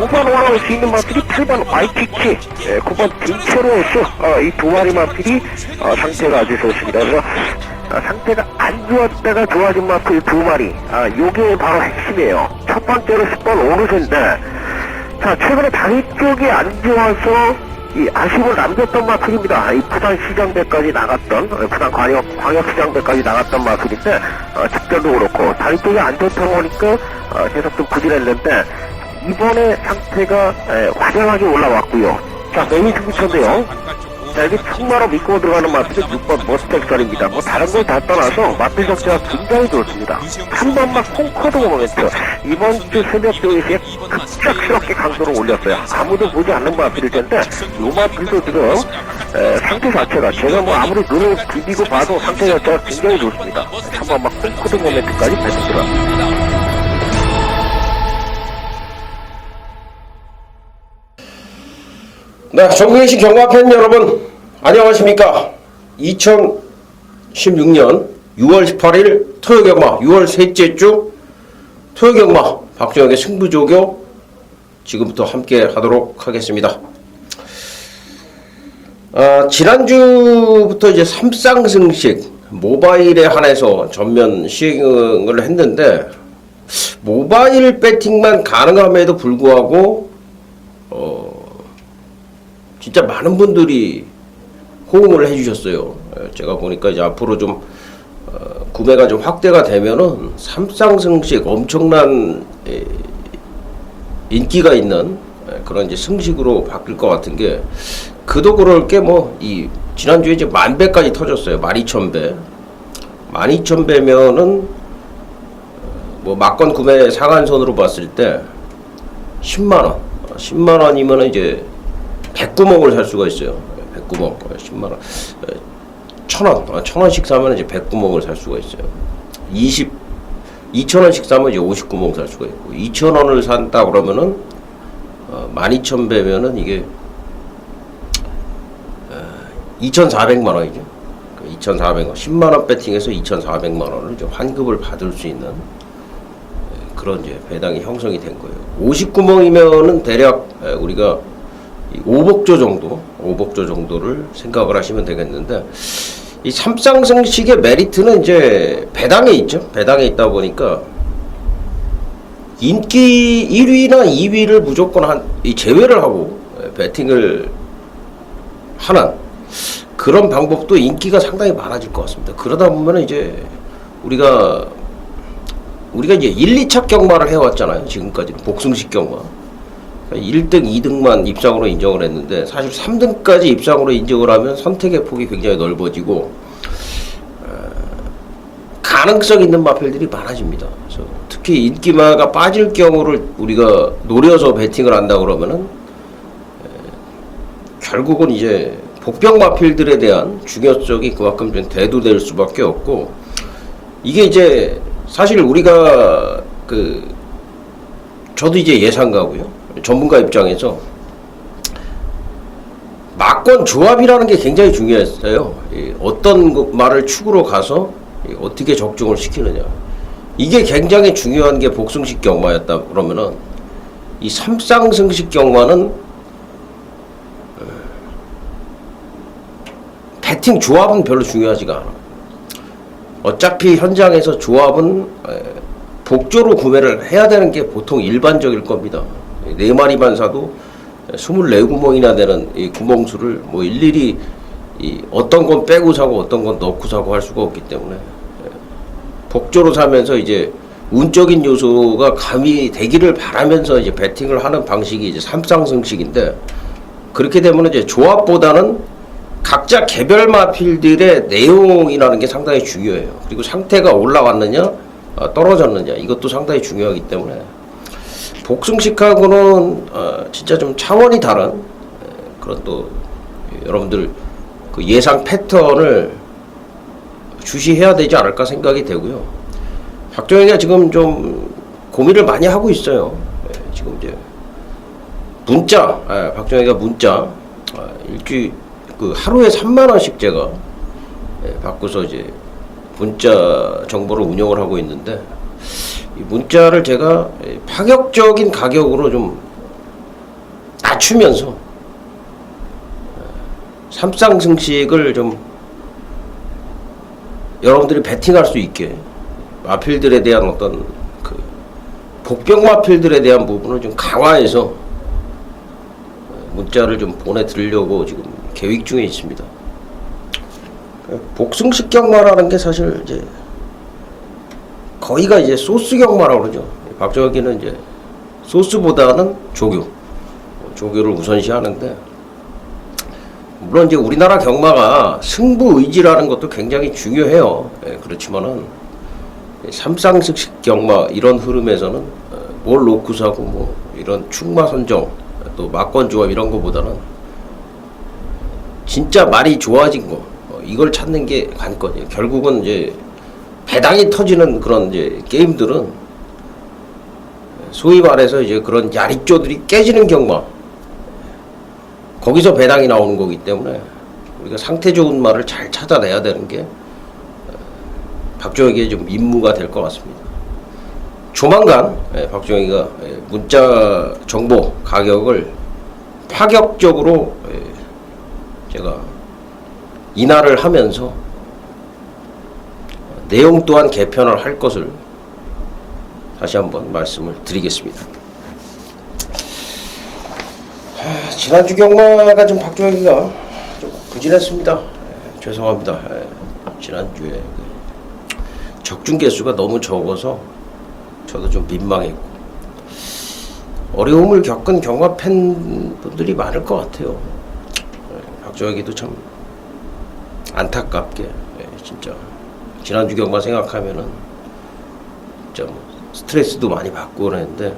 후반 올라올 수 있는 마필이 8번 YTK, 9번 딩체로스, 이 두 마리 마필이 상태가 아주 좋습니다. 그래서 상태가 안 좋았다가 좋아진 마필 두 마리, 요게 바로 핵심이에요. 첫 번째로 10번 오르세인데, 자, 최근에 다리 쪽이 안 좋아서 이 아쉬움을 남겼던 마필입니다. 이 부산시장배까지 나갔던, 부산 광역시장배까지 나갔던 마필인데, 직전도 그렇고 다리 쪽이 안 좋다고 하니까 계속 좀 부진했는데, 이번에 상태가 화려하게 올라왔고요. 자, 메인 승부처인데요. 자, 여기 충마로 믿고 들어가는 마필은 6번 머스텍살입니다. 뭐 다른 걸 다 떠나서 마필 적자가 굉장히 좋습니다. 3번 막 콩코드 모멘트, 이번 주 새벽 조회수에 급작스럽게 강도를 올렸어요. 아무도 보지 않는 마필일 텐데 이 마필도 지금 상태 자체가, 제가 뭐 아무리 눈을 비비고 봐도 상태 자체가 굉장히 좋습니다. 3번 막 콩코드 모멘트까지 배송 들어갑니다. 네, 전국에 계신 경마팬 여러분 안녕하십니까. 2016년 6월 18일 토요경마 6월 셋째 주 토요경마 박정혁의 승부조교 지금부터 함께 하도록 하겠습니다. 지난주부터 이제 삼쌍승식 모바일에 한해서 전면 시행을 했는데, 모바일 배팅만 가능함에도 불구하고 진짜 많은 분들이 호응을 해주셨어요. 제가 보니까 이제 앞으로 좀 구매가 좀 확대가 되면은 삼쌍승식 엄청난 인기가 있는 그런 이제 승식으로 바뀔 것 같은 게, 그도 그럴 게 뭐 이 지난주에 이제 10,000배까지 터졌어요. 12,000배. 12,000배면은 뭐 막건 구매 상한선으로 봤을 때 10만원. 10만원이면은 이제 100구멍을 살 수가 있어요. 100구멍. 10만원. 1,000원. 1,000원씩 사면 이제 100구멍을 살 수가 있어요. 2,000원씩 사면 이제 50구멍 살 수가 있고, 2,000원을 산다 그러면은 12,000배면은 이게 2,400만원이죠. 2,400원. 10만원 배팅해서 2,400만원을 좀 환급을 받을 수 있는 그런 이제 배당이 형성이 된 거예요. 50구멍이면은 대략 우리가 5복조 정도를 생각을 하시면 되겠는데, 이 삼쌍승식의 메리트는 이제 배당에 있죠. 배당에 있다 보니까 인기 1위나 2위를 무조건 이 제외를 하고 배팅을 하는 그런 방법도 인기가 상당히 많아질 것 같습니다. 그러다 보면 이제 우리가 이제 1, 2차 경마를 해왔잖아요. 지금까지는 복승식 경마. 1등, 2등만 입상으로 인정을 했는데, 사실 3등까지 입상으로 인정을 하면 선택의 폭이 굉장히 넓어지고 가능성 있는 마필들이 많아집니다. 그래서 특히 인기마가 빠질 경우를 우리가 노려서 배팅을 한다 그러면은 결국은 이제 복병 마필들에 대한 중요성이 그만큼 좀 대두될 수밖에 없고, 이게 이제 사실 우리가 저도 이제 예상가고요. 전문가 입장에서 막권 조합이라는 게 굉장히 중요했어요. 어떤 말을 축으로 가서 어떻게 적중을 시키느냐. 이게 굉장히 중요한 게 복승식 경마였다 그러면은, 이 삼쌍승식 경마는 배팅 조합은 별로 중요하지가 않아. 어차피 현장에서 조합은 복조로 구매를 해야 되는 게 보통 일반적일 겁니다. 4마리만 사도 24구멍이나 되는 이 구멍수를 뭐 일일이 어떤 건 빼고 사고 어떤 건 넣고 사고 할 수가 없기 때문에, 복조로 사면서 이제 운적인 요소가 가미되기를 바라면서 이제 배팅을 하는 방식이 이제 삼쌍승식인데, 그렇게 되면 이제 조합보다는 각자 개별 마필들의 내용이라는 게 상당히 중요해요. 그리고 상태가 올라왔느냐 떨어졌느냐, 이것도 상당히 중요하기 때문에 복승식하고는 진짜 좀 차원이 다른 그런, 또 여러분들 그 예상 패턴을 주시해야 되지 않을까 생각이 되고요. 박정희가 지금 좀 고민을 많이 하고 있어요. 지금 이제 문자, 박정희가 문자 일주일 하루에 3만원씩 제가 바꿔서 이제 문자 정보를 운영을 하고 있는데, 이 문자를 제가 파격적인 가격으로 좀 맞추면서 삼쌍승식을 좀 여러분들이 배팅할 수 있게 마필들에 대한 어떤 그 복병 마필들에 대한 부분을 좀 강화해서 문자를 좀 보내드리려고 지금 계획 중에 있습니다. 복승식 경마라는 게 사실 이제 거의가 이제 소스 경마라고 그러죠. 박정희는 이제 소스보다는 조교를 우선시 하는데, 물론 이제 우리나라 경마가 승부 의지라는 것도 굉장히 중요해요. 그렇지만은 삼쌍승식 경마 이런 흐름에서는 뭘 놓고 사고 뭐 이런 충마 선정 또 막권 조합 이런 거보다는 진짜 말이 좋아진 거 이걸 찾는 게 관건이에요. 결국은 이제 배당이 터지는 그런 이제 게임들은 소위 말해서 이제 그런 야릭조들이 깨지는 경마, 거기서 배당이 나오는 거기 때문에 우리가 상태 좋은 말을 잘 찾아내야 되는 게 박정희에게 좀 임무가 될 것 같습니다. 조만간 박정희가 문자 정보 가격을 파격적으로 제가 인하를 하면서 내용 또한 개편을 할 것을 다시 한번 말씀을 드리겠습니다. 지난주 경마가 좀 박정희가 좀 부진했습니다. 죄송합니다. 지난주에 적중 개수가 너무 적어서 저도 좀 민망했고 어려움을 겪은 경마 팬분들이 많을 것 같아요. 박정희도 참 안타깝게 진짜 지난주 경마 생각하면은 진짜 뭐 스트레스도 많이 받고 그랬는데,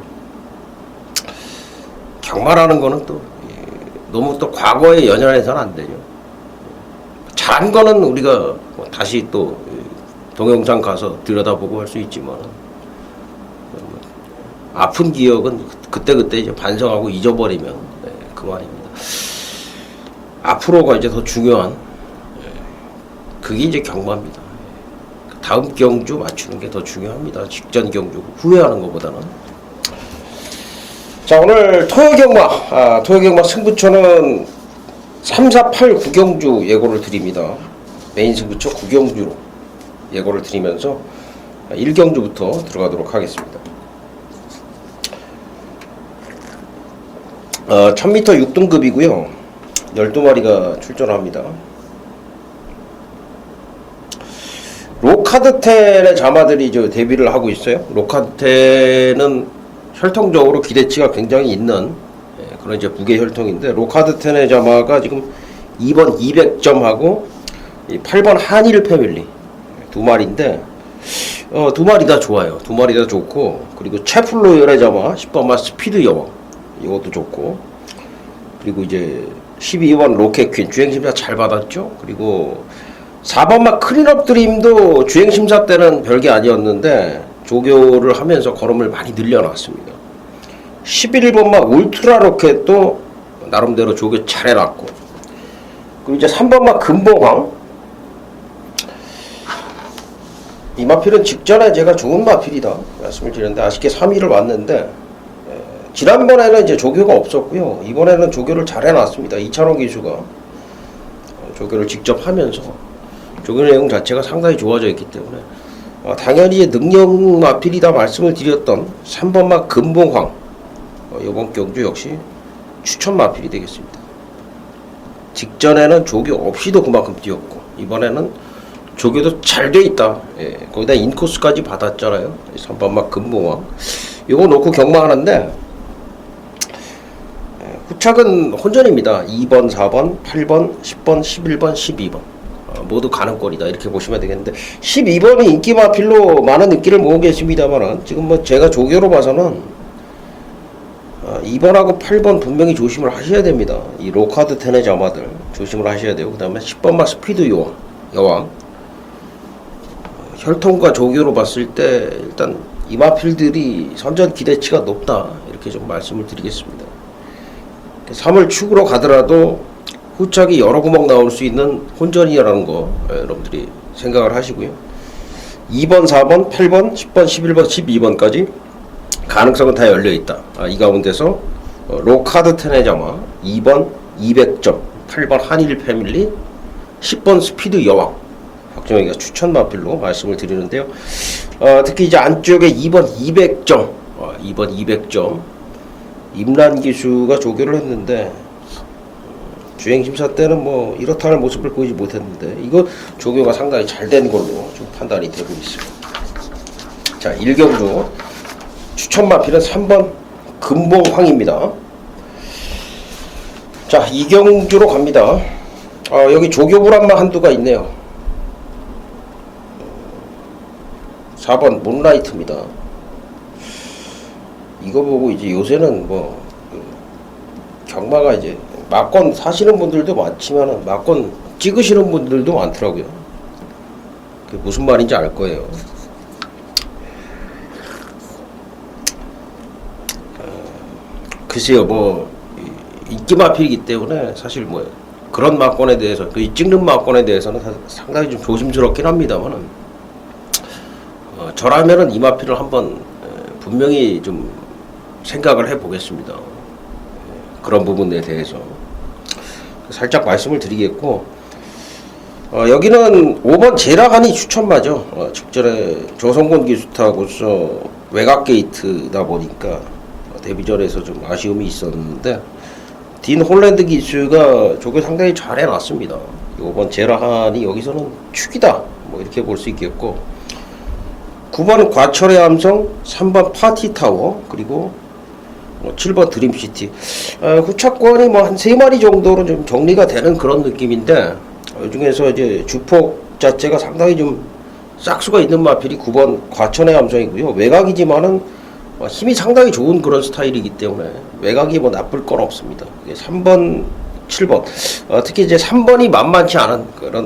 경마라는 거는 또 너무 또 과거에 연연해서는 안 되죠. 잘한 거는 우리가 뭐 다시 또 동영상 가서 들여다보고 할 수 있지만 아픈 기억은 그때그때 이제 반성하고 잊어버리면 그만입니다. 앞으로가 이제 더 중요한 그게 이제 경마입니다. 다음 경주 맞추는 게 더 중요합니다. 직전 경주 후회하는 것보다는. 자, 오늘 토요경마 토요경마 승부처는 3, 4, 8, 9경주 예고를 드립니다. 메인 승부처 9경주로 예고를 드리면서 1경주부터 들어가도록 하겠습니다. 1000m 6등급이고요. 12마리가 출전합니다. 로카드텐의 자마들이 이제 데뷔를 하고 있어요. 로카드텐은 혈통적으로 기대치가 굉장히 있는 그런 이제 무게 혈통인데, 로카드텐의 자마가 지금 2번 200점하고 8번 한일 패밀리 두 마리인데, 두 마리 다 좋아요. 두 마리 다 좋고, 그리고 채플로열의 자마 10번마 스피드 여왕 이것도 좋고, 그리고 이제 12번 로켓퀸 주행심사 잘 받았죠. 그리고 4번마 클린업 드림도 주행심사 때는 별게 아니었는데 조교를 하면서 걸음을 많이 늘려놨습니다. 11번마 울트라 로켓도 나름대로 조교 잘 해놨고, 그리고 이제 3번마 금봉황, 이 마필은 직전에 제가 좋은 마필이다 말씀을 드렸는데 아쉽게 3위를 왔는데, 지난번에는 이제 조교가 없었고요. 이번에는 조교를 잘 해놨습니다. 이찬원 기수가 조교를 직접 하면서 조교 내용 자체가 상당히 좋아져 있기 때문에 당연히 능력 마필이다 말씀을 드렸던 3번마 금봉황, 이번 경주 역시 추천 마필이 되겠습니다. 직전에는 조교 없이도 그만큼 뛰었고, 이번에는 조교도 잘 돼 있다. 거기다 인코스까지 받았잖아요. 3번마 금봉황 이거 놓고 경마하는데, 후착은 혼전입니다. 2번, 4번, 8번, 10번, 11번, 12번 모두 가능권이다 이렇게 보시면 되겠는데, 12번이 인기 마필로 많은 인기를 모으고 계십니다만은 지금 뭐 제가 조교로 봐서는 2번하고 8번 분명히 조심을 하셔야 됩니다. 이 로카드 테네 자마들 조심을 하셔야 되고, 그 다음에 10번마 스피드 여왕 혈통과 조교로 봤을 때 일단 이 마필들이 선전 기대치가 높다 이렇게 좀 말씀을 드리겠습니다. 3월 축으로 가더라도 후착이 여러 구멍 나올 수 있는 혼전이라는 거 여러분들이 생각을 하시고요. 2번, 4번, 8번, 10번, 11번, 12번까지 가능성은 다 열려있다. 이 가운데서 로카드 테네자마, 2번 200점, 8번 한일 패밀리, 10번 스피드 여왕. 박정희가 추천 마필로 말씀을 드리는데요. 특히 이제 안쪽에 2번 200점, 2번 200점 임란 기수가 조교를 했는데 주행 심사 때는 뭐 이렇다 할 모습을 보이지 못했는데 이거 조교가 상당히 잘 된 걸로 좀 판단이 되고 있습니다. 자, 1경주 추천 마필은 3번 금봉황입니다. 자, 2경주로 갑니다. 여기 조교 불안마 한두가 있네요. 4번 문라이트입니다. 이거 보고 이제 요새는 뭐 경마가 이제 막권 사시는 분들도 많지만은 막권 찍으시는 분들도 많더라고요. 그게 무슨 말인지 알 거예요. 글쎄요, 뭐 인기 마필이기 때문에 사실 뭐 그런 막권에 대해서 그 찍는 막권에 대해서는 상당히 좀 조심스럽긴 합니다만은 저라면은 이 마필을 한번 분명히 좀 생각을 해보겠습니다. 그런 부분에 대해서 살짝 말씀을 드리겠고, 여기는 5번 제라한이 추천마죠. 직전에 조성곤 기수타고서 외곽 게이트다 보니까 데뷔전에서 좀 아쉬움이 있었는데 딘 홀랜드 기수가 조교 상당히 잘 해놨습니다. 5번 제라한이 여기서는 축이다, 뭐 이렇게 볼 수 있겠고, 9번 과철의 함성, 3번 파티타워, 그리고 7번 드림시티. 후차권이 뭐 한 3마리 정도로 좀 정리가 되는 그런 느낌인데, 이 중에서 이제 주폭 자체가 상당히 좀 싹수가 있는 마필이 9번 과천의 함성이고요. 외곽이지만은 힘이 상당히 좋은 그런 스타일이기 때문에 외곽이 뭐 나쁠 건 없습니다. 3번, 7번. 특히 이제 3번이 만만치 않은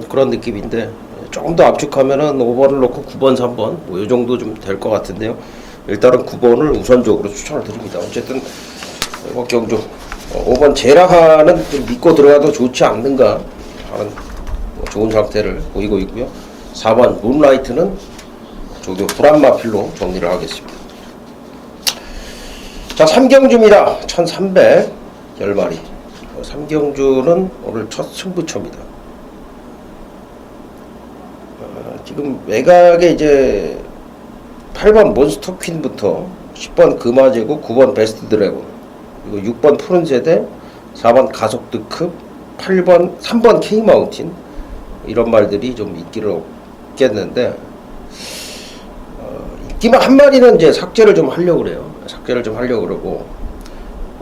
그런 느낌인데, 조금 더 압축하면은 5번을 놓고 9번, 3번 뭐 이 정도 좀 될 것 같은데요. 일단은 9번을 우선적으로 추천을 드립니다. 어쨌든 이번 경주 5번 제라하는 좀 믿고 들어가도 좋지 않는가 하는 좋은 상태를 보이고 있고요. 4번 문라이트는 조교 불안마필로 정리를 하겠습니다. 자, 3경주입니다. 1300 10마리. 3경주는 오늘 첫 승부처입니다. 지금 외곽에 이제 8번 몬스터 퀸부터 10번 금화제고 9번 베스트 드래곤, 그리고 6번 푸른 세대, 4번 가속드급, 3번 K 마운틴, 이런 말들이 좀 인기를 얻겠는데, 인기마 한 마리는 이제 삭제를 좀 하려고 그래요. 삭제를 좀 하려고 그러고,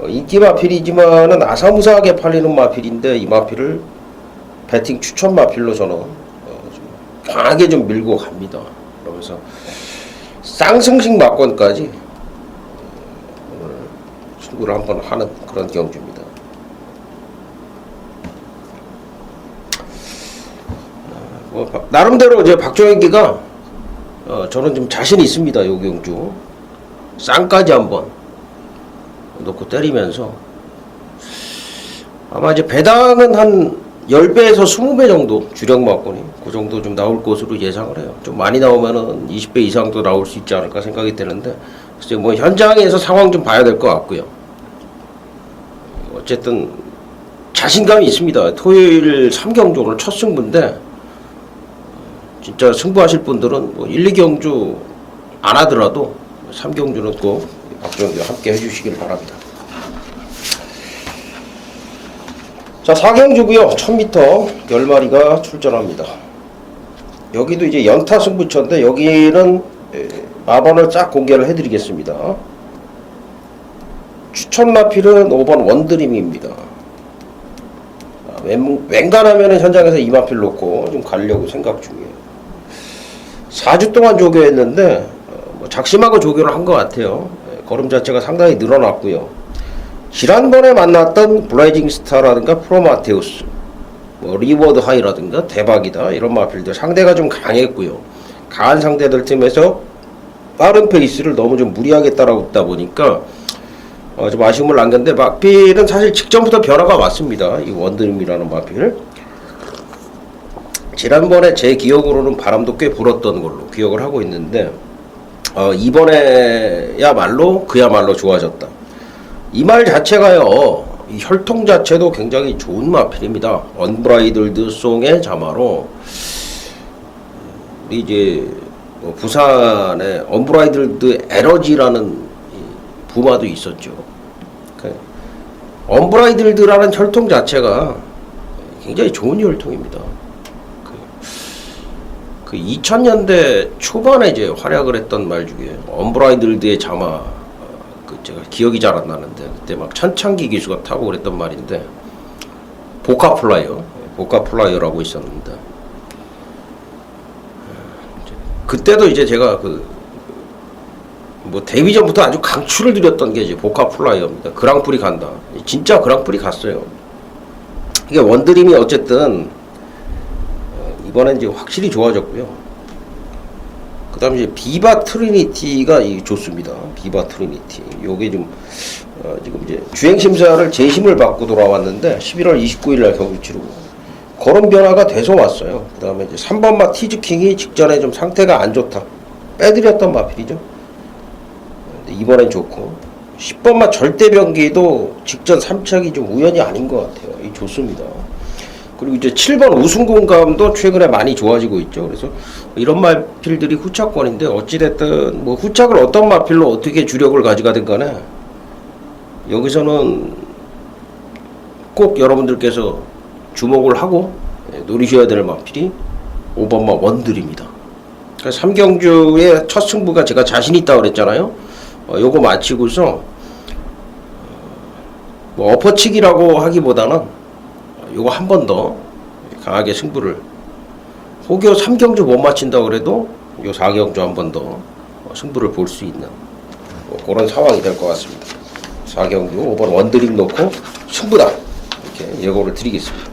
인기 마필이지만은 아사무사하게 팔리는 마필인데, 이 마필을 배팅 추천 마필로 저는 좀 강하게 좀 밀고 갑니다. 그러면서 쌍승식 막권까지 오늘 승부를 한번 하는 그런 경주입니다. 나름대로 이제 박정희기가 저는 좀 자신이 있습니다. 요 경주 쌍까지 한번 놓고 때리면서 아마 이제 배당은 한 10배에서 20배 정도 주력 막권이 그 정도 좀 나올 것으로 예상을 해요. 좀 많이 나오면은 20배 이상도 나올 수 있지 않을까 생각이 되는데, 글쎄 뭐 현장에서 상황 좀 봐야 될 것 같고요. 어쨌든 자신감이 있습니다. 토요일 3경주 오늘 첫 승부인데, 진짜 승부하실 분들은 뭐 1, 2경주 안 하더라도 3경주는 꼭 박정희와 함께 해주시길 바랍니다. 자, 4경주고요. 1000m 10마리가 출전합니다. 여기도 이제 연타 승부처인데, 여기는 마번을 쫙 공개를 해드리겠습니다. 추천 마필은 5번 원드림입니다. 웬간하면 현장에서 이 마필 놓고 좀 가려고 생각 중이에요. 4주 동안 조교했는데 뭐 작심하고 조교를 한 것 같아요. 걸음 자체가 상당히 늘어났고요. 지난번에 만났던 블라이징 스타라든가 프로마테우스, 뭐 리워드 하이라든가 대박이다, 이런 마필들 상대가 좀 강했고요. 강한 상대들 틈에서 빠른 페이스를 너무 좀 무리하게 따라오다 보니까 좀 아쉬움을 남겼는데, 마필은 사실 직전부터 변화가 왔습니다. 이 원드림이라는 마필, 지난번에 제 기억으로는 바람도 꽤 불었던 걸로 기억을 하고 있는데, 이번에야말로 그야말로 좋아졌다. 이 말 자체가요, 이 혈통 자체도 굉장히 좋은 마필입니다. 언브라이들드 송의 자마로 우리 이제 뭐 부산에 언브라이들드 에너지라는 이 부마도 있었죠. 그 언브라이들드라는 혈통 자체가 굉장히 좋은 혈통입니다. 그 2000년대 초반에 이제 활약을 했던 말 중에 언브라이들드의 자마, 그 제가 기억이 잘 안 나는데 그때 막 천창기 기수가 타고 그랬던 말인데, 보카플라이어라고 있었는데, 그때도 이제 제가 뭐 데뷔 전부터 아주 강추를 드렸던 게 이제 보카플라이어입니다. 그랑프리 간다. 진짜 그랑프리 갔어요. 이게 원드림이 어쨌든 이번엔 이제 확실히 좋아졌고요. 그 다음에 이제 비바 트리니티가 좋습니다. 비바 트리니티. 요게 좀, 지금 이제 주행심사를 재심을 받고 돌아왔는데, 11월 29일 날 경기 치르고, 그런 변화가 돼서 왔어요. 그 다음에 이제 3번마 티즈킹이 직전에 좀 상태가 안 좋다. 빼드렸던 마필이죠. 근데 이번엔 좋고, 10번마 절대변기도 직전 3착이 좀 우연이 아닌 것 같아요. 이 좋습니다. 그리고 이제 7번 우승공감도 최근에 많이 좋아지고 있죠. 그래서 이런 마필들이 후착권인데, 어찌됐든 뭐 후착을 어떤 마필로 어떻게 주력을 가져가든 간에 여기서는 꼭 여러분들께서 주목을 하고 노리셔야 될 마필이 5번마 원들입니다. 그러니까 3경주의 첫 승부가 제가 자신 있다고 그랬잖아요. 요거 마치고서 뭐 엎어치기라고 하기보다는 요거 한 번 더 강하게 승부를, 혹여 3경주 못 마친다고 그래도 요 4경주 한 번 더 승부를 볼 수 있는 뭐 그런 상황이 될 것 같습니다. 4경주 5번 원드림 놓고 승부다, 이렇게 예고를 드리겠습니다.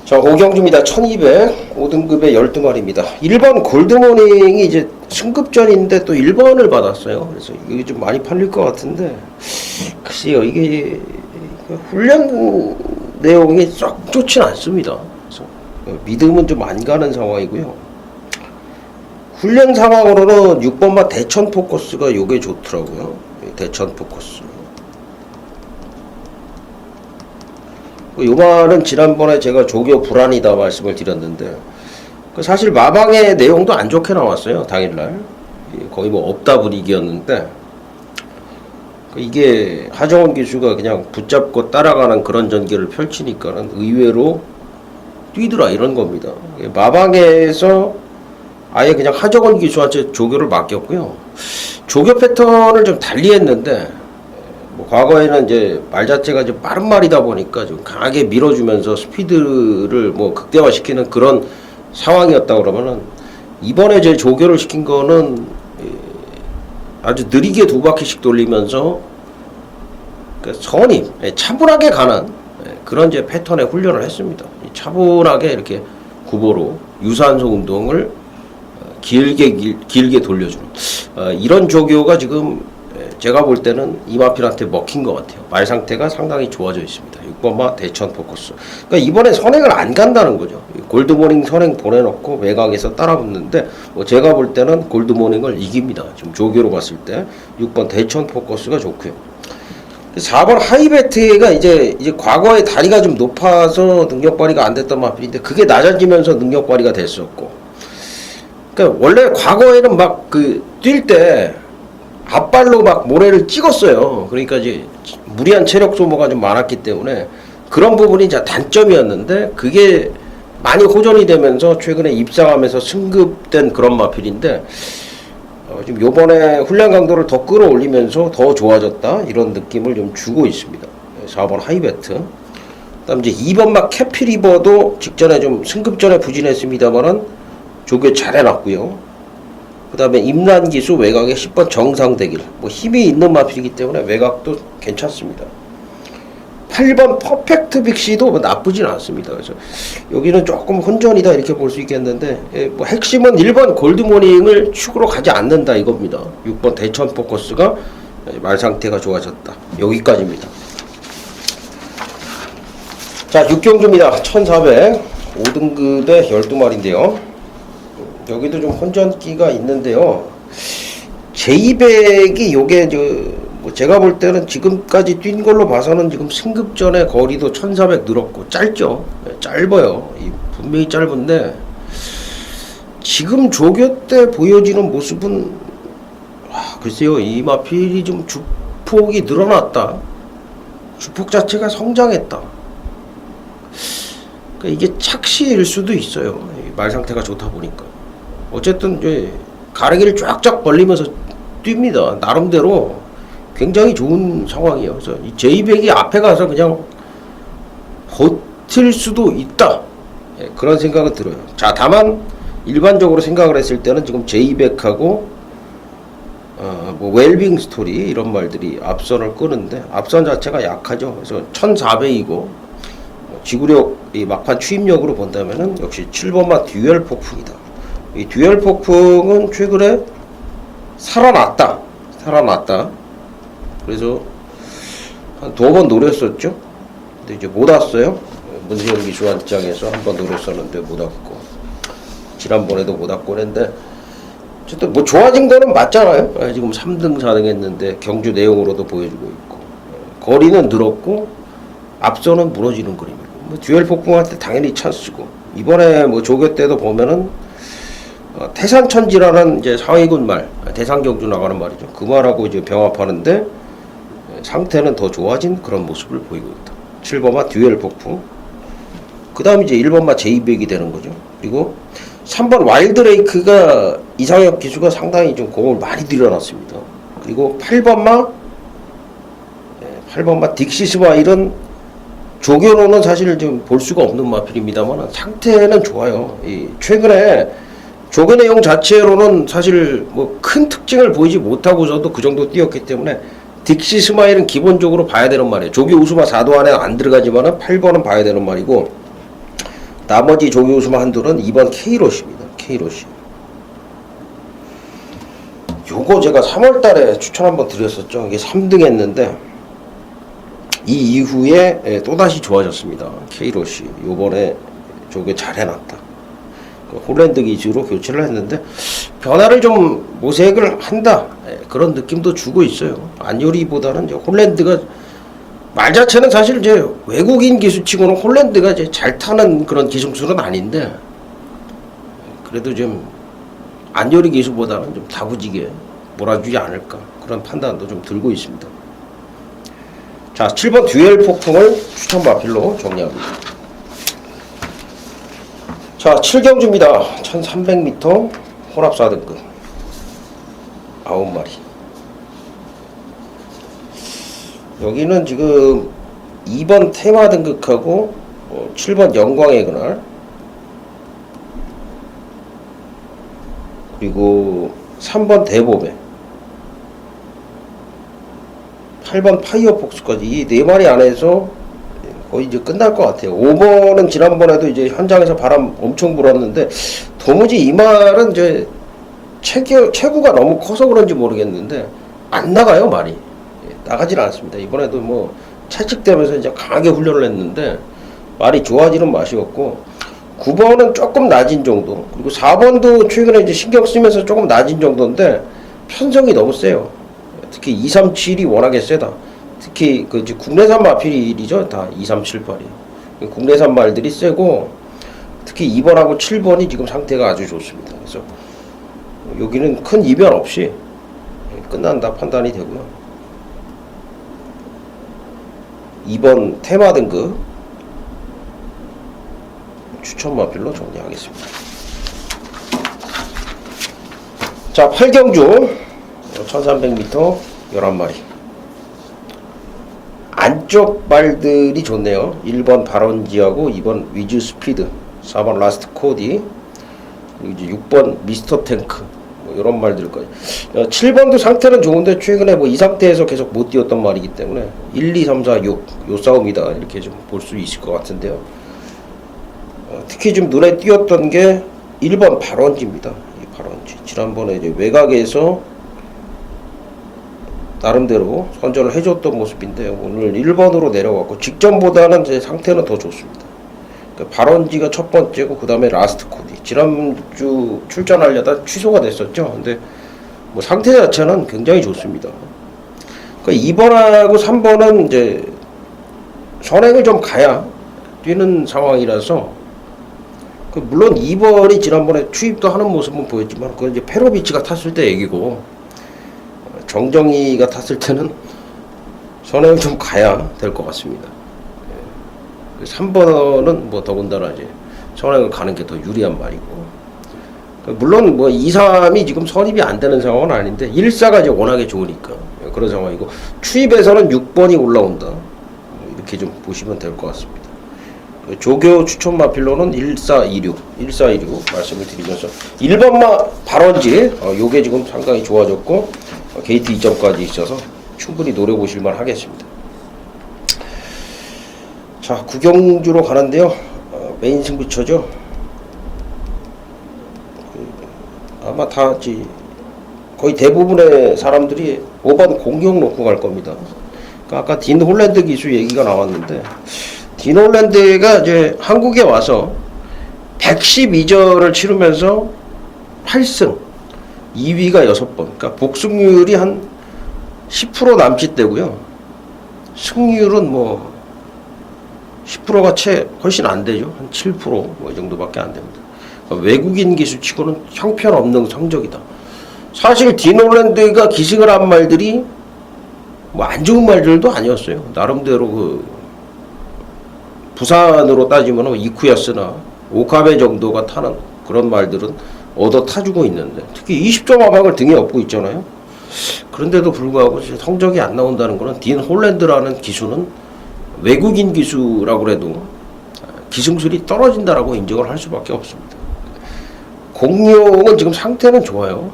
자, 5경주입니다. 1200 5등급의 12마리입니다. 1번 골드모닝이 이제 승급전인데 또 1번을 받았어요. 그래서 이게 좀 많이 팔릴 것 같은데, 글쎄요, 이게 훈련 내용이 썩 좋진 않습니다. 그래서 믿음은 좀 안 가는 상황이고요. 훈련 상황으로는 6번마 대천 포커스가 요게 좋더라고요. 대천 포커스. 요 말은 지난번에 제가 조교 불안이다 말씀을 드렸는데, 사실 마방의 내용도 안 좋게 나왔어요. 당일날 거의 뭐 없다 분위기였는데, 이게 하정원 기수가 그냥 붙잡고 따라가는 그런 전개를 펼치니까는 의외로 뛰더라, 이런 겁니다. 마방에서 아예 그냥 하정원 기수한테 조교를 맡겼고요. 조교 패턴을 좀 달리 했는데, 뭐 과거에는 이제 말 자체가 좀 빠른 말이다 보니까 좀 강하게 밀어주면서 스피드를 뭐 극대화시키는 그런 상황이었다 그러면은, 이번에 제 조교를 시킨 거는 아주 느리게 2바퀴씩 돌리면서 선임, 차분하게 가는 그런 이제 패턴의 훈련을 했습니다. 차분하게 이렇게 구보로 유산소 운동을 길게 돌려주는 이런 조교가 지금 제가 볼 때는 이마필한테 먹힌 것 같아요. 말 상태가 상당히 좋아져 있습니다. 6번마 대천 포커스. 그러니까 이번에 선행을 안 간다는 거죠. 골드모닝 선행 보내놓고 외곽에서 따라붙는데, 뭐 제가 볼 때는 골드모닝을 이깁니다. 지금 조교로 봤을 때 6번 대천 포커스가 좋고요. 4번 하이베트가 이제 과거에 다리가 좀 높아서 능력 발휘가 안 됐던 마필인데, 그게 낮아지면서 능력 발휘가 됐었고, 그러니까 원래 과거에는 막 뛸 때 앞발로 막 모래를 찍었어요. 그러니까 이제 무리한 체력 소모가 좀 많았기 때문에 그런 부분이 이제 단점이었는데, 그게 많이 호전이 되면서 최근에 입상하면서 승급된 그런 마필인데, 지금 요번에 훈련 강도를 더 끌어올리면서 더 좋아졌다, 이런 느낌을 좀 주고 있습니다. 4번 하이베트. 그 다음 이제 2번마 캐피리버도 직전에 좀 승급전에 부진했습니다만은 조교 잘 해놨고요. 그 다음에 임란기수 외곽에 10번 정상대길, 뭐 힘이 있는 마필이기 때문에 외곽도 괜찮습니다. 8번 퍼펙트 빅시도 뭐 나쁘진 않습니다. 그래서 여기는 조금 혼전이다, 이렇게 볼 수 있겠는데, 뭐 핵심은 1번 골드모닝을 축으로 가지 않는다, 이겁니다. 6번 대천 포커스가 말 상태가 좋아졌다, 여기까지입니다. 자, 6경주입니다. 1400 5등급의 12마리인데요 여기도 좀 혼전기가 있는데요. 제200이 요게 뭐 제가 볼 때는 지금까지 뛴 걸로 봐서는 지금 승급전의 거리도 1400 늘었고 짧죠. 짧아요. 분명히 짧은데 지금 조교 때 보여지는 모습은 글쎄요, 이 마필이 좀 주폭이 늘어났다. 주폭 자체가 성장했다. 그러니까 이게 착시일 수도 있어요. 말 상태가 좋다 보니까. 어쨌든 이제 가르기를 쫙쫙 벌리면서 뜁니다. 나름대로 굉장히 좋은 상황이에요. 그래서 이 제이백이 앞에 가서 그냥 버틸 수도 있다. 그런 생각은 들어요. 자, 다만 일반적으로 생각을 했을 때는 지금 제이백하고 뭐 웰빙 스토리 이런 말들이 앞선을 끄는데 앞선 자체가 약하죠. 그래서 1400이고 지구력 이 막판 추임력으로 본다면은 역시 7번마 듀얼 폭풍이다. 이 듀얼 폭풍은 최근에 살아났다. 그래서 한 2번 노렸었죠. 근데 이제 못 왔어요. 문세영 기수한장에서 한 번 노렸었는데 못 왔고 지난번에도 못 왔고 했는데 어쨌든 뭐 좋아진 거는 맞잖아요. 지금 3등 4등 했는데 경주 내용으로도 보여주고 있고 거리는 늘었고 앞서는 무너지는 그림이고 뭐 듀얼 폭풍한테 당연히 찬스고 이번에 뭐 조교 때도 보면은 태산천지라는 이제 상위군 말 대상 경주 나가는 말이죠. 그 말하고 이제 병합하는데 상태는 더 좋아진 그런 모습을 보이고 있다. 7번마 듀얼 폭풍. 그 다음 이제 1번마 제이백이 되는 거죠. 그리고 3번 와일드레이크가 이상혁 기수가 상당히 좀 공을 많이 들여놨습니다. 그리고 8번마 딕시스마일은 조교로는 사실 좀 볼 수가 없는 마필입니다만 상태는 좋아요. 최근에 조교 내용 자체로는 사실 뭐 큰 특징을 보이지 못하고서도 그 정도 뛰었기 때문에 딕시스마일은 기본적으로 봐야 되는 말이에요. 조교 우수마 4도 안에 안 들어가지만은 8번은 봐야 되는 말이고 나머지 조교 우수마 한둘은 2번 K로시입니다. K로시. 요거 제가 3월달에 추천 한번 드렸었죠. 이게 3등 했는데 이 이후에 또다시 좋아졌습니다. K로시. 요번에 조교 잘 해놨다. 홀랜드 기지로 교체를 했는데 변화를 좀 모색을 한다. 그런 느낌도 주고 있어요. 안요리보다는 이제 홀랜드가 말 자체는 사실 이제 외국인 기수치고는 홀랜드가 이제 잘 타는 그런 기승수는 아닌데 그래도 좀 안요리 기수보다는 좀 다부지게 몰아주지 않을까 그런 판단도 좀 들고 있습니다. 자, 7번 듀얼 폭풍을 추천 마필로 정리합니다. 자, 7경주입니다. 1300m 혼합 4등급 9마리. 여기는 지금 2번 테마 등극하고 7번 영광의 그날 그리고 3번 대보배 8번 파이어폭스까지 이 4마리 안에서 거의 이제 끝날 것 같아요. 5번은 지난번에도 이제 현장에서 바람 엄청 불었는데 도무지 이 말은 이제 체구가 너무 커서 그런지 모르겠는데 안 나가요 말이. 나가질 않습니다. 이번에도 뭐 채찍대면서 이제 강하게 훈련을 했는데 말이 좋아지는 맛이 없고 9번은 조금 낮은 정도 그리고 4번도 최근에 이제 신경 쓰면서 조금 낮은 정도인데 편성이 너무 세요. 특히 237이 워낙에 세다. 특히 그 국내산 마필이죠. 다 2378이 국내산 말들이 세고 특히 2번하고 7번이 지금 상태가 아주 좋습니다. 그래서 여기는 큰 이변 없이 끝난다 판단이 되고요. 2번 테마 등급 추천 마필로 정리하겠습니다. 자, 8경주 1300m 11마리 안쪽 말들이 좋네요. 1번 바론지하고 2번 위즈 스피드 4번 라스트 코디 그리고 이제 6번 미스터 탱크 뭐 이런 말들까지 7번도 상태는 좋은데 최근에 뭐 이 상태에서 계속 못 뛰었던 말이기 때문에 1, 2, 3, 4, 6 요 싸움이다 이렇게 좀 볼 수 있을 것 같은데요. 특히 좀 눈에 띄었던 게 1번 바론지입니다. 이 바론지 지난번에 이제 외곽에서 나름대로 선전을 해줬던 모습인데 오늘 1번으로 내려갔고 직전보다는 제 상태는 더 좋습니다. 그러니까 바론지가 첫 번째고 그 다음에 라스트 코디 지난주 출전하려다 취소가 됐었죠. 근데 뭐 상태 자체는 굉장히 좋습니다. 2번하고 3번은 이제 선행을 좀 가야 뛰는 상황이라서, 물론 2번이 지난번에 추입도 하는 모습은 보였지만 그건 이제 페로비치가 탔을 때 얘기고, 정정희가 탔을 때는 선행을 좀 가야 될 것 같습니다. 3번은 뭐 더군다나 이제 선행을 가는 게 더 유리한 말이고, 물론 뭐 2, 3이 지금 선입이 안 되는 상황은 아닌데 1, 4가 이제 워낙에 좋으니까 그런 상황이고, 추입에서는 6번이 올라온다, 이렇게 좀 보시면 될 것 같습니다. 조교 추천 마필로는 1426 말씀을 드리면서 1번마 발원지, 요게 지금 상당히 좋아졌고 게이트 2점까지 있어서 충분히 노려보실만 하겠습니다. 자, 구경주로 가는데요. 메인 승부처죠. 아마 다 거의 대부분의 사람들이 5번 공격 놓고 갈 겁니다. 그러니까 아까 딘 홀랜드 기수 얘기가 나왔는데, 딘 홀랜드가 이제 한국에 와서 112절을 치르면서 8승, 2위가 6번, 그러니까 복승률이 한 10% 남짓되고요. 승률은 뭐 10%가 훨씬 안 되죠. 한 7% 뭐 이 정도밖에 안 됩니다. 그러니까 외국인 기수치고는 형편없는 성적이다. 사실 딘 홀랜드가 기승을 한 말들이 뭐 안 좋은 말들도 아니었어요. 나름대로 부산으로 따지면 이쿠야스나 오카베 정도가 타는 그런 말들은 얻어 타주고 있는데, 특히 20점 하방을 등에 업고 있잖아요. 그런데도 불구하고 성적이 안 나온다는 것은 딘 홀랜드라는 기수는 외국인 기수라고 해도 기승술이 떨어진다라고 인정을 할 수밖에 없습니다. 공룡은 지금 상태는 좋아요.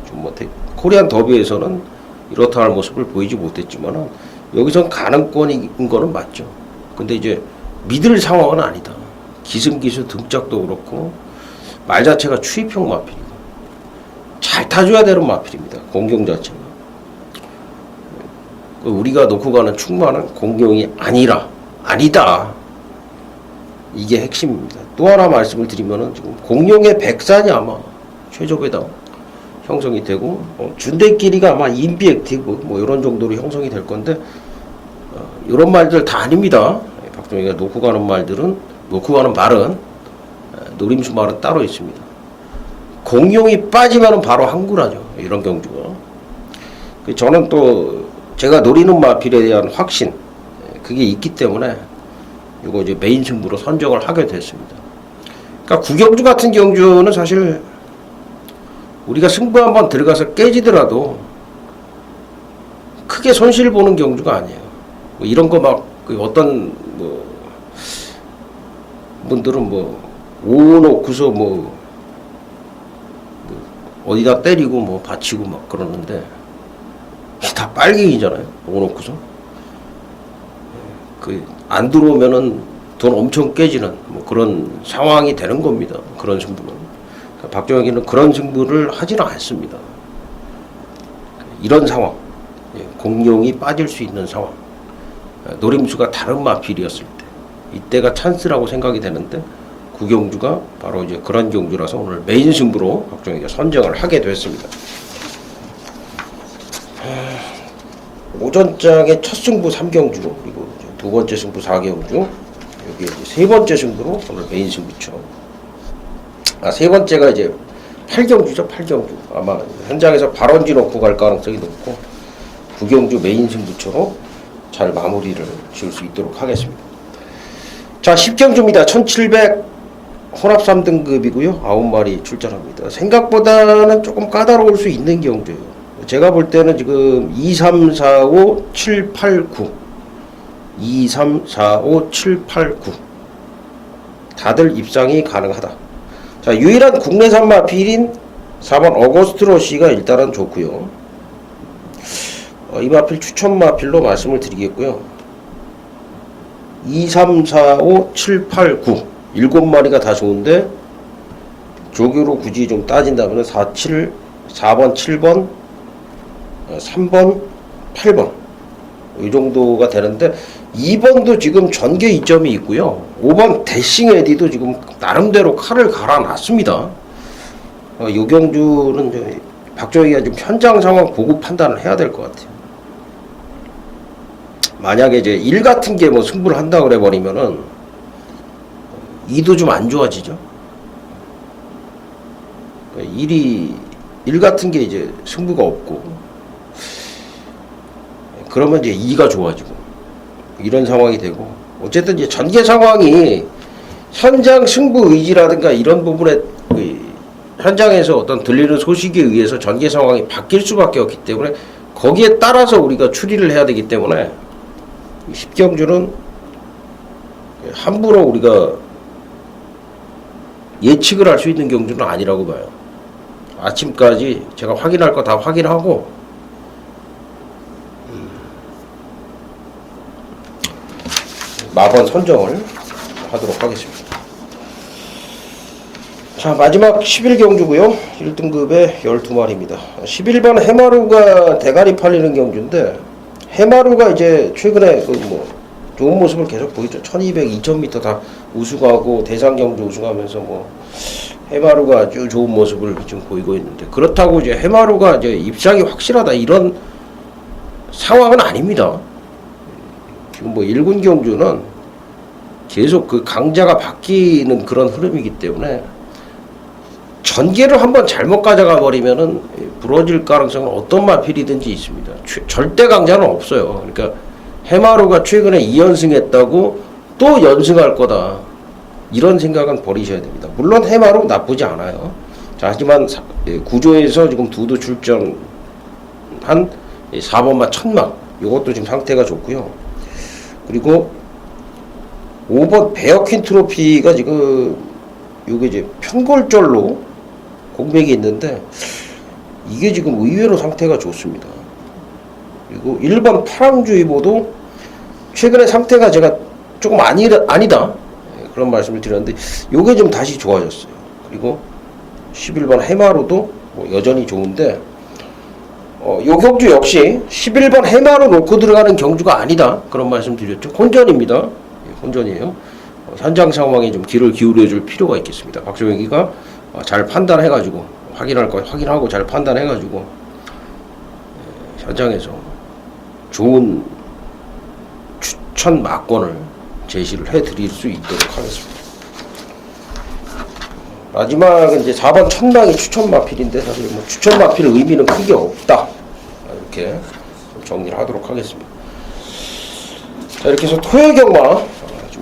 좀 뭐 코리안 더비에서는 이렇다 할 모습을 보이지 못했지만 여기선 가능권인 거는 맞죠. 근데 이제 믿을 상황은 아니다. 기승기수 등짝도 그렇고 말 자체가 추입형 마필이고 잘 타줘야 되는 마필입니다. 공룡 자체가. 우리가 놓고 가는 충만은 공룡이 아니다. 이게 핵심입니다. 또 하나 말씀을 드리면은 지금 공룡의 백산이 아마 최저배당 형성이 되고, 준대끼리가 아마 인비액티브 뭐 이런 정도로 형성이 될 건데, 이런 말들 다 아닙니다. 박정희가 놓고 가는 말은 노림수 말은 따로 있습니다. 공룡이 빠지면은 바로 항구라죠. 이런 경주가. 저는 또 제가 노리는 마필에 대한 확신, 그게 있기 때문에 이거 이제 메인 승부로 선정을 하게 됐습니다. 그러니까 구경주 같은 경주는 사실 우리가 승부 한번 들어가서 깨지더라도 크게 손실 보는 경주가 아니에요. 뭐 이런 거 막 어떤 뭐 분들은 뭐 오놓고서 뭐 어디다 때리고 뭐 받치고 막 그러는데 다 빨갱이잖아요. 오놓고서 안 들어오면은 돈 엄청 깨지는 뭐 그런 상황이 되는 겁니다. 그런 승부는. 그러니까 박정희는 그런 승부를 하지는 않습니다. 이런 상황, 공룡이 빠질 수 있는 상황, 노림수가 다른 마필이었을 때, 이때가 찬스라고 생각이 되는데, 구경주가 바로 이제 그런 경주라서 오늘 메인 승부로 박정희가 선정을 하게 됐습니다. 오전장의 첫 승부 3경주, 그리고 두 번째 승부 4경주, 여기 이제 세 번째 승부로 오늘 메인 승부처. 세 번째가 이제 8경주죠, 8경주. 아마 현장에서 발원지 놓고 갈 가능성이 높고, 9경주 메인 승부처로 잘 마무리를 지을 수 있도록 하겠습니다. 자, 10경주입니다. 1700 혼합 3등급이고요. 9마리 출전합니다. 생각보다는 조금 까다로울 수 있는 경주예요. 제가 볼 때는 지금 2, 3, 4, 5, 7, 8, 9 2, 3, 4, 5, 7, 8, 9 다들 입상이 가능하다. 자, 유일한 국내산 마필인 4번 어거스트로시가 일단은 좋고요. 이 마필 추천 마필로 말씀을 드리겠고요. 2, 3, 4, 5, 7, 8, 9 7마리가 다 좋은데, 조교로 굳이 좀 따진다면 4, 7, 4번, 7번, 3번, 8번 이 정도가 되는데, 2번도 지금 전개 이점이 있고요. 5번 대싱 에디도 지금 나름대로 칼을 갈아놨습니다. 이 경주는 박정희가 지금 현장 상황 보고 판단을 해야 될 것 같아요. 만약에 이제 일 같은 게 뭐 승부를 한다 그래 버리면은 이도 좀 안 좋아지죠. 일 같은 게 이제 승부가 없고 그러면 이제 이가 좋아지고 이런 상황이 되고, 어쨌든 이제 전개 상황이 현장 승부 의지라든가 이런 부분에 현장에서 어떤 들리는 소식에 의해서 전개 상황이 바뀔 수밖에 없기 때문에 거기에 따라서 우리가 추리를 해야 되기 때문에 10경주는 함부로 우리가 예측을 할 수 있는 경주는 아니라고 봐요. 아침까지 제가 확인할 거 다 확인하고 마번 선정을 하도록 하겠습니다. 자, 마지막 11경주고요. 1등급의 12마리입니다. 11번 해마루가 대가리 팔리는 경주인데, 해마루가 이제 최근에 좋은 모습을 계속 보이죠. 1200, 2000m 다 우승하고 대상경주 우승하면서 해마루가 아주 좋은 모습을 지금 보이고 있는데, 그렇다고 이제 해마루가 이제 입상이 확실하다 이런 상황은 아닙니다. 지금 1군 경주는 계속 그 강자가 바뀌는 그런 흐름이기 때문에 전개를 한번 잘못 가져가 버리면은 부러질 가능성은 어떤 마필이든지 있습니다. 절대 강자는 없어요. 그러니까 해마루가 최근에 2연승했다고 또 연승할 거다, 이런 생각은 버리셔야 됩니다. 물론 해마루 나쁘지 않아요. 자, 하지만 구조에서 지금 두두 출전한 4번마 천막, 이것도 지금 상태가 좋고요. 그리고 5번 베어퀸 트로피가 지금 요게 이제 편골절로 공백이 있는데 이게 지금 의외로 상태가 좋습니다. 그리고 1번 파랑주의보도 최근에 상태가 제가 조금 아니다 그런 말씀을 드렸는데 요게 좀 다시 좋아졌어요. 그리고 11번 해마루도 여전히 좋은데 요 경주 역시 11번 해마루 놓고 들어가는 경주가 아니다, 그런 말씀 드렸죠. 혼전입니다. 혼전이에요. 현장 상황에 좀 귀를 기울여 줄 필요가 있겠습니다. 박종혁이가 잘 판단해가지고 확인할 거 확인하고 잘 판단해가지고 현장에서 좋은 추천 막권을 제시를 해드릴 수 있도록 하겠습니다. 마지막은 이제 4번 천막이 추천 마필인데 사실 추천 마필 의미는 크게 없다, 이렇게 정리를 하도록 하겠습니다. 자, 이렇게 해서 토요경마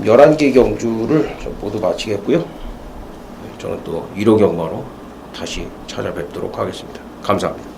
11개 경주를 모두 마치겠고요. 저는 또 1호 경마로 다시 찾아뵙도록 하겠습니다. 감사합니다.